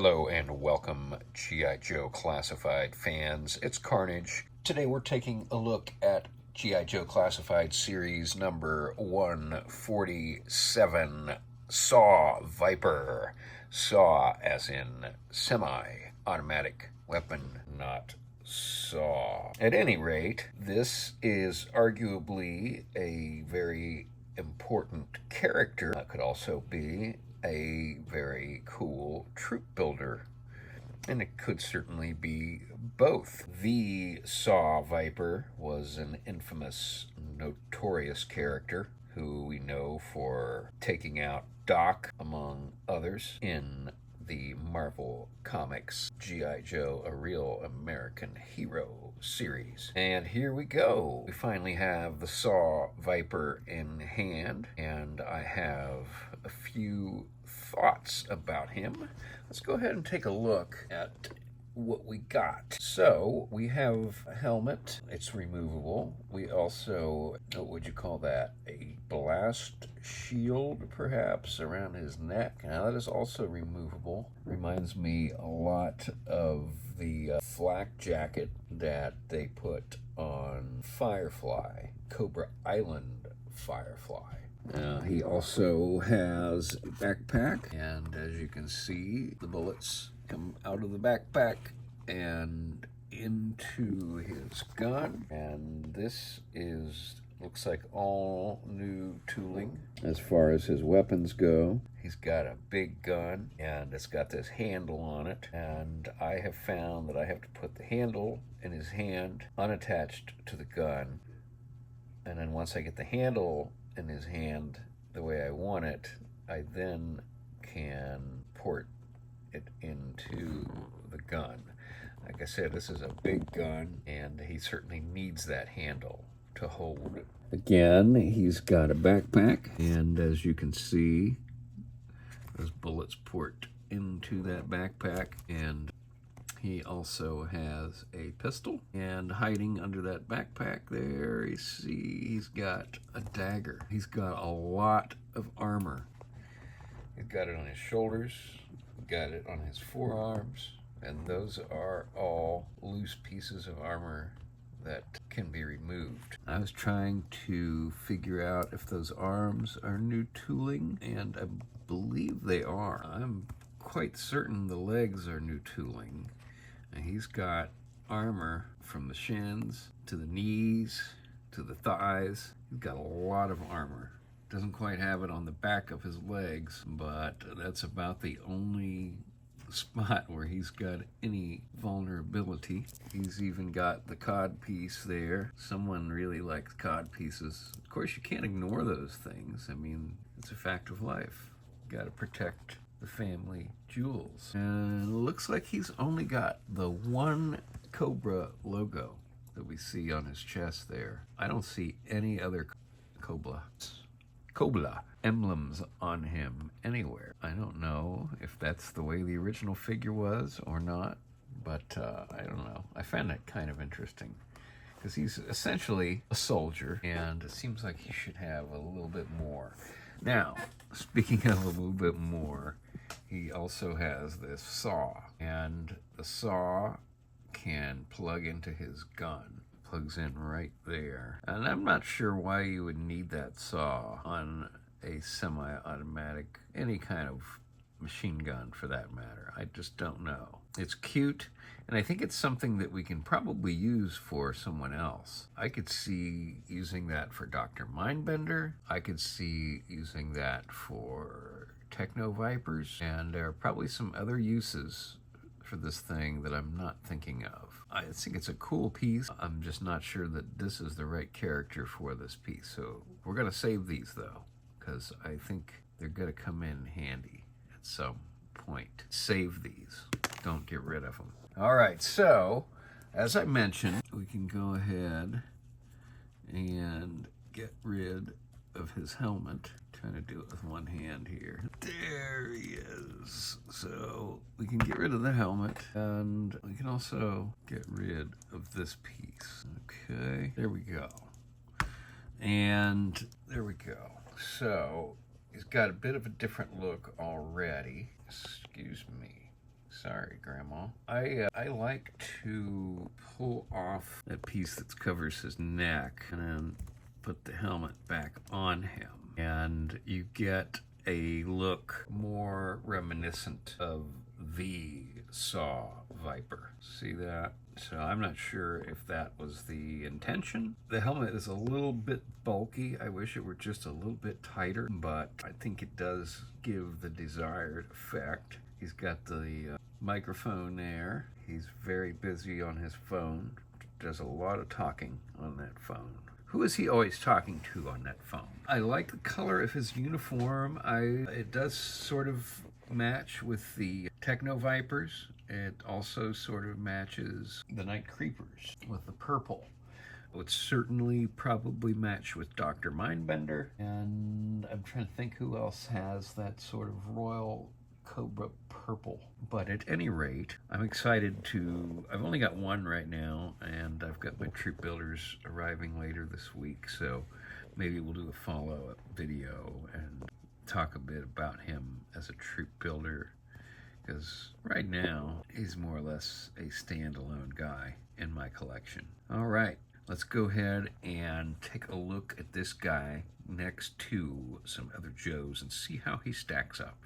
Hello and welcome, G.I. Joe Classified fans. It's Carnage. Today we're taking a look at G.I. Joe Classified series number 147, Saw Viper. Saw as in semi-automatic weapon, not saw. At any rate, this is arguably a very important character. That could also be a very cool troop builder, and it could certainly be both. The Saw Viper was an infamous, notorious character who we know for taking out Doc, among others, in the Marvel Comics G.I. Joe, A Real American Hero series. And here we go. We finally have the Saw Viper in hand, and I have a few thoughts about him. Let's go ahead and take a look at what we got. So we have a helmet. It's removable. We also, what would you call that? A blast shield, perhaps, around his neck. Now that is also removable. Reminds me a lot of the flak jacket that they put on Firefly, Cobra Island Firefly. He also has a backpack, and as you can see, the bullets come out of the backpack and into his gun. And this looks like all new tooling as far as his weapons go. He's got a big gun, and it's got this handle on it, and I have found that I have to put the handle in his hand unattached to the gun, and then once I get the handle in his hand the way I want it, I then can port it into the gun. Like I said, this is a big gun, and he certainly needs that handle to hold it. Again, he's got a backpack, and as you can see, those bullets port into that backpack, and he also has a pistol, and hiding under that backpack there, you see he's got a dagger. He's got a lot of armor. He's got it on his shoulders, got it on his forearms, and those are all loose pieces of armor that can be removed. I was trying to figure out if those arms are new tooling, and I believe they are. I'm quite certain the legs are new tooling. And he's got armor from the shins to the knees to the thighs. He's got a lot of armor. Doesn't quite have it on the back of his legs, but that's about the only spot where he's got any vulnerability. He's even got the cod piece there. Someone really likes cod pieces. Of course, you can't ignore those things. I mean, it's a fact of life. You gotta protect the family jewels. And it looks like he's only got the one Cobra logo that we see on his chest there. I don't see any other Cobra emblems on him anywhere. I don't know if that's the way the original figure was or not, but I don't know. I found that kind of interesting because he's essentially a soldier, and it seems like he should have a little bit more. Now, speaking of a little bit more, he also has this saw, and the saw can plug into his gun. Plugs in right there. And I'm not sure why you would need that saw on a semi-automatic, any kind of machine gun for that matter. I just don't know. It's cute, and I think it's something that we can probably use for someone else. I could see using that for Dr. Mindbender. I could see using that for Techno Vipers, and there are probably some other uses for this thing that I'm not thinking of. I think it's a cool piece. I'm just not sure that this is the right character for this piece. So we're going to save these, though, because I think they're going to come in handy at some point. Save these. Don't get rid of them. All right, so as I mentioned, we can go ahead and get rid of his helmet. Trying to do it with one hand here. There he is. So we can get rid of the helmet, and we can also get rid of this piece. Okay, there we go. And there we go. So he's got a bit of a different look already. Excuse me. Sorry, Grandma. I like to pull off that piece that covers his neck and then put the helmet back on him. And you get a look more reminiscent of the Saw Viper. See that? So I'm not sure if that was the intention. The helmet is a little bit bulky. I wish it were just a little bit tighter, but I think it does give the desired effect. He's got the microphone there. He's very busy on his phone. Does a lot of talking on that phone. Who is he always talking to on that phone? I like the color of his uniform. It does sort of match with the Techno Vipers. It also sort of matches the Night Creepers with the purple. It would certainly probably match with Dr. Mindbender. And I'm trying to think who else has that sort of royal Cobra purple. But at any rate, I'm excited to... I've only got one right now, and I've got my troop builders arriving later this week, so maybe we'll do a follow-up video and talk a bit about him as a troop builder, because right now he's more or less a standalone guy in my collection. All right, let's go ahead and take a look at this guy next to some other Joes and see how he stacks up.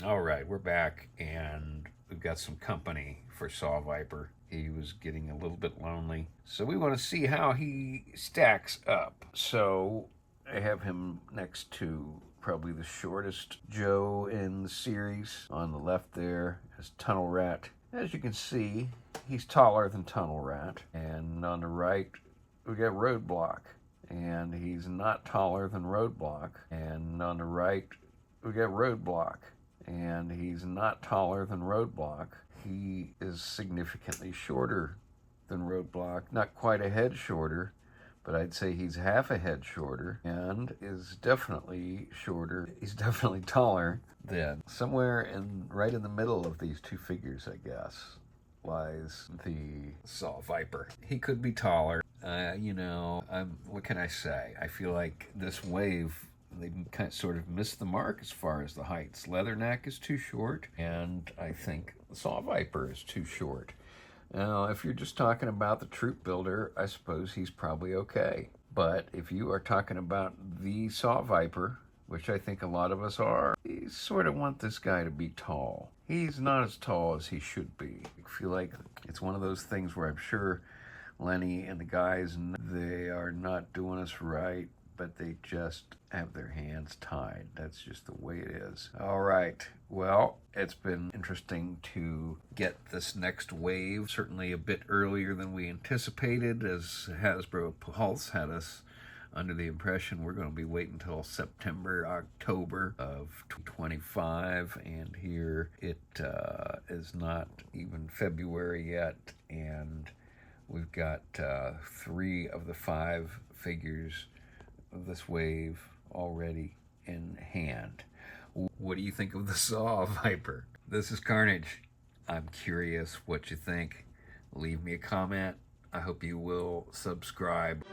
All right, we're back, and we've got some company for Saw Viper. He was getting a little bit lonely, so we want to see how he stacks up. So I have him next to probably the shortest Joe in the series. On the left there is Tunnel Rat. As you can see, he's taller than Tunnel Rat. And on the right, we got Roadblock, and he's not taller than Roadblock. And on the right, we got Roadblock, and he's not taller than Roadblock. He is significantly shorter than Roadblock, not quite a head shorter, but I'd say he's half a head shorter, and is definitely shorter. He's definitely taller than, somewhere right in the middle of these two figures, I guess, lies the Saw Viper. He could be taller. What can I say? I feel like this wave, they kind of sort of missed the mark as far as the heights. Leatherneck is too short, and I think the Saw Viper is too short. Now, if you're just talking about the troop builder, I suppose he's probably okay. But if you are talking about the Saw Viper, which I think a lot of us are, you sort of want this guy to be tall. He's not as tall as he should be. I feel like it's one of those things where I'm sure Lenny and the guys, they are not doing us right, but they just have their hands tied. That's just the way it is. All right. Well, it's been interesting to get this next wave, certainly a bit earlier than we anticipated, as Hasbro Pulse had us under the impression we're going to be waiting until September, October of 2025, and here it is not even February yet, and we've got 3 of the 5 figures of this wave already in hand. What do you think of the Saw Viper? This is Carnage. I'm curious what you think. Leave me a comment. I hope you will subscribe.